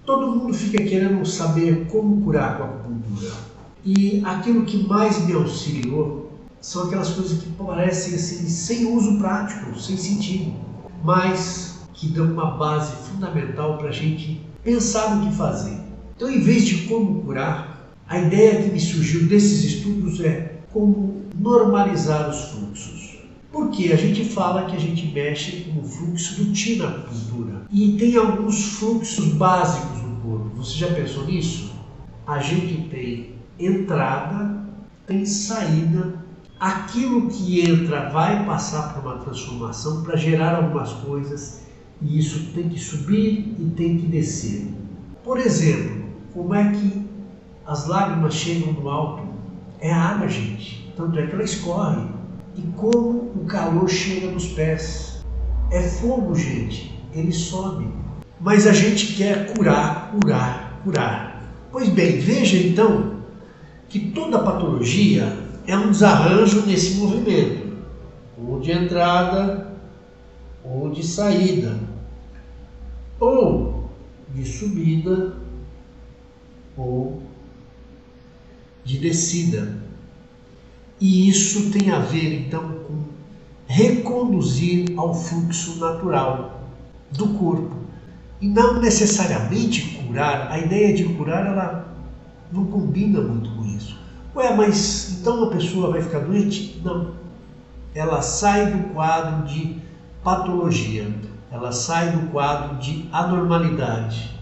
Todo mundo fica querendo saber como curar com a acupuntura. E aquilo que mais me auxiliou são aquelas coisas que parecem assim, sem uso prático, sem sentido, mas que dão uma base fundamental para a gente pensar no que fazer. Então, em vez de como curar, a ideia que me surgiu desses estudos é como normalizar os fluxos. Porque a gente fala que a gente mexe com o fluxo do Qi na acupuntura. E tem alguns fluxos básicos no corpo. Você já pensou nisso? A gente tem entrada, tem saída. Aquilo que entra vai passar por uma transformação para gerar algumas coisas. E isso tem que subir e tem que descer. Por exemplo, como é que as lágrimas chegam no alto? É a água, gente. Tanto é que ela escorre. E como o calor chega nos pés. É fogo, gente. Ele sobe. Mas a gente quer curar, curar, curar. Pois bem, veja então que toda patologia é um desarranjo nesse movimento. Ou de entrada, ou de saída. Ou de subida, ou de descida. E isso tem a ver, então, com reconduzir ao fluxo natural do corpo. E não necessariamente curar. A ideia de curar, ela não combina muito com isso. Ué, mas então a pessoa vai ficar doente? Não. Ela sai do quadro de patologia. Ela sai do quadro de anormalidade.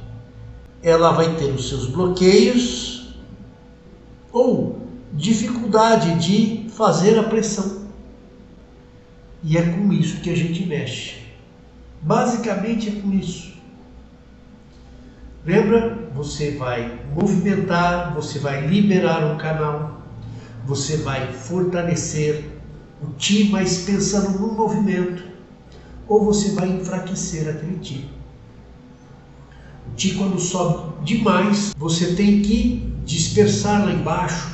Ela vai ter os seus bloqueios ou dificuldade de fazer a pressão. E é com isso que a gente mexe. Basicamente é com isso. Lembra? Você vai movimentar, você vai liberar um canal, você vai fortalecer o Qi, mas pensando no movimento, ou você vai enfraquecer aquele Qi. O Qi, quando sobe demais, você tem que dispersar lá embaixo,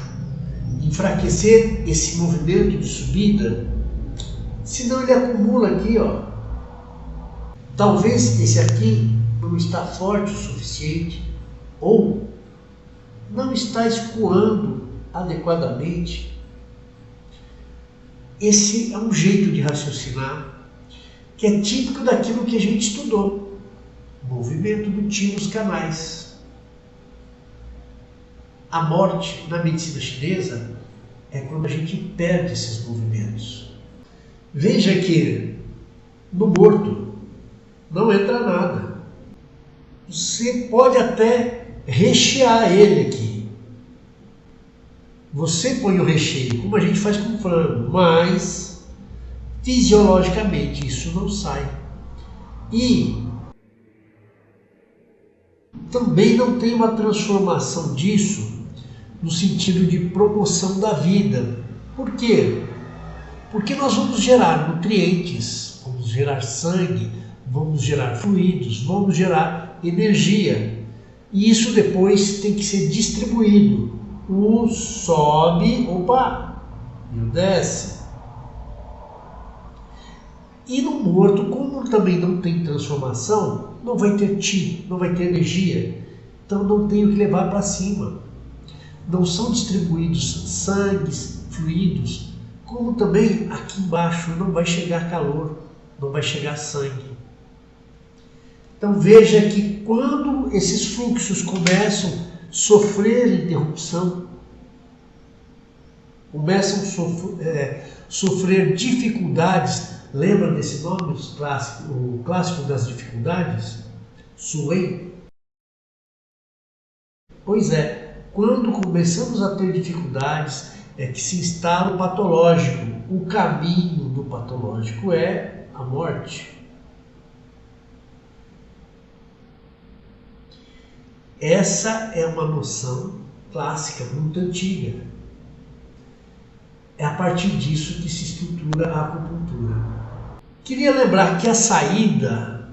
enfraquecer esse movimento de subida, senão ele acumula aqui, ó. Talvez esse aqui não está forte o suficiente ou não está escoando adequadamente. Esse é um jeito de raciocinar que é típico daquilo que a gente estudou, movimento do Qi nos canais. A morte na medicina chinesa é quando a gente perde esses movimentos. Veja que no morto não entra nada. Você pode até rechear ele aqui. Você põe o recheio, como a gente faz com frango, mas fisiologicamente isso não sai. E também não tem uma transformação disso no sentido de promoção da vida. Por quê? Porque nós vamos gerar nutrientes, vamos gerar sangue, vamos gerar fluidos, vamos gerar energia. E isso depois tem que ser distribuído. O sobe, opa, e o desce. E no morto, como também não tem transformação, não vai ter Qi, não vai ter energia. Então não tem o que levar para cima. Não são distribuídos sangues, fluidos, como também aqui embaixo não vai chegar calor, não vai chegar sangue. Então veja que quando esses fluxos começam a sofrer interrupção, começam a sofrer dificuldades, lembra desse nome, o clássico das dificuldades? Suen? Pois é. Quando começamos a ter dificuldades, é que se instala o patológico. O caminho do patológico é a morte. Essa é uma noção clássica, muito antiga. É a partir disso que se estrutura a acupuntura. Queria lembrar que a saída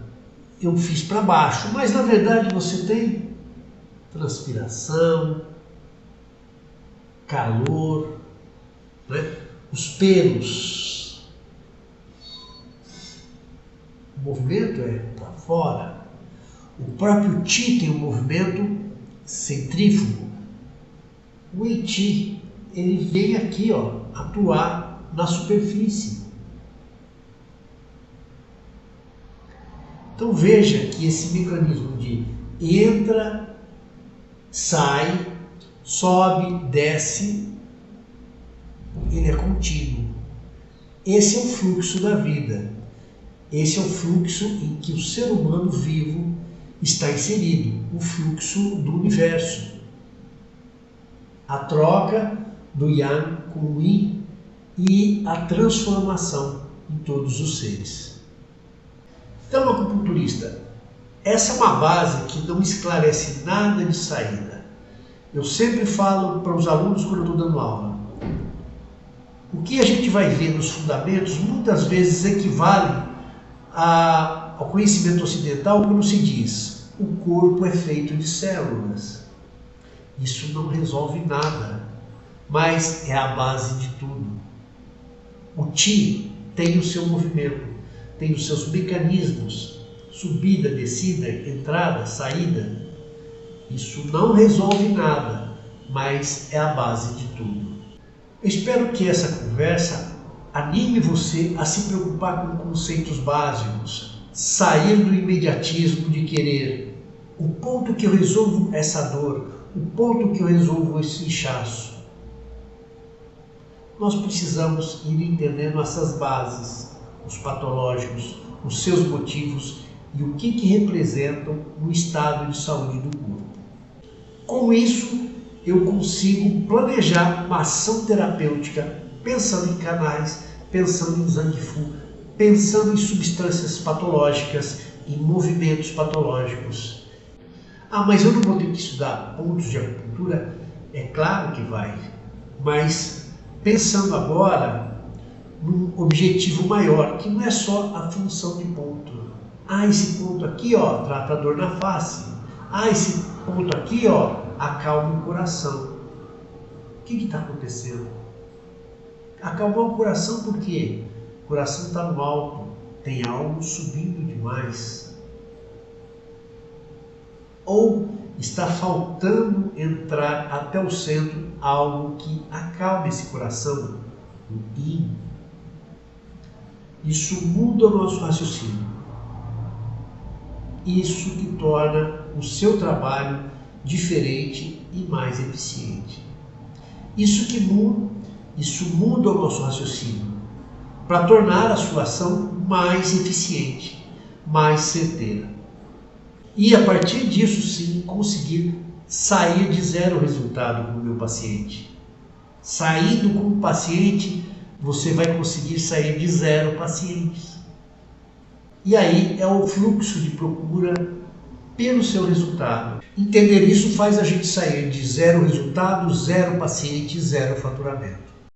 eu fiz para baixo, mas na verdade você tem transpiração, calor, né? Os pelos. O movimento é para fora. O próprio Qi tem um movimento centrífugo. O Wei Qi, ele vem aqui, ó, atuar na superfície. Então veja que esse mecanismo de entra, sai, sobe, desce, ele é contínuo. Esse é o fluxo da vida. Esse é o fluxo em que o ser humano vivo está inserido, o fluxo do universo. A troca do Yang com o Yin e a transformação em todos os seres. Então, acupunturista, essa é uma base que não esclarece nada de saída. Eu sempre falo para os alunos quando eu estou dando aula. O que a gente vai ver nos fundamentos muitas vezes equivale ao conhecimento ocidental quando se diz o corpo é feito de células. Isso não resolve nada, mas é a base de tudo. O Qi tem o seu movimento, tem os seus mecanismos, subida, descida, entrada, saída. Isso não resolve nada, mas é a base de tudo. Eu espero que essa conversa anime você a se preocupar com conceitos básicos, sair do imediatismo de querer o ponto que eu resolvo essa dor, o ponto que eu resolvo esse inchaço. Nós precisamos ir entendendo essas bases, os patológicos, os seus motivos e o que representam no estado de saúde do corpo. Com isso, eu consigo planejar uma ação terapêutica pensando em canais, pensando em Zangfu, pensando em substâncias patológicas, em movimentos patológicos. Ah, mas eu não vou ter que estudar pontos de acupuntura? É claro que vai, mas pensando agora num objetivo maior, que não é só a função de ponto. Ah, esse ponto aqui, ó, trata a dor na face. Ah, esse ponto aqui, ó, acalma o coração. O que está acontecendo? Acalmar o coração por quê? O coração está no alto, tem algo subindo demais. Ou está faltando entrar até o centro algo que acalme esse coração, o Yin. Isso muda o nosso raciocínio. Isso que torna o seu trabalho diferente e mais eficiente. Isso muda o nosso raciocínio para tornar a sua ação mais eficiente, mais certeira. E a partir disso sim conseguir sair de zero resultado com o meu paciente. Saindo com o paciente, você vai conseguir sair de zero pacientes. E aí é o fluxo de procura pelo seu resultado. Entender isso faz a gente sair de zero resultado, zero paciente, zero faturamento.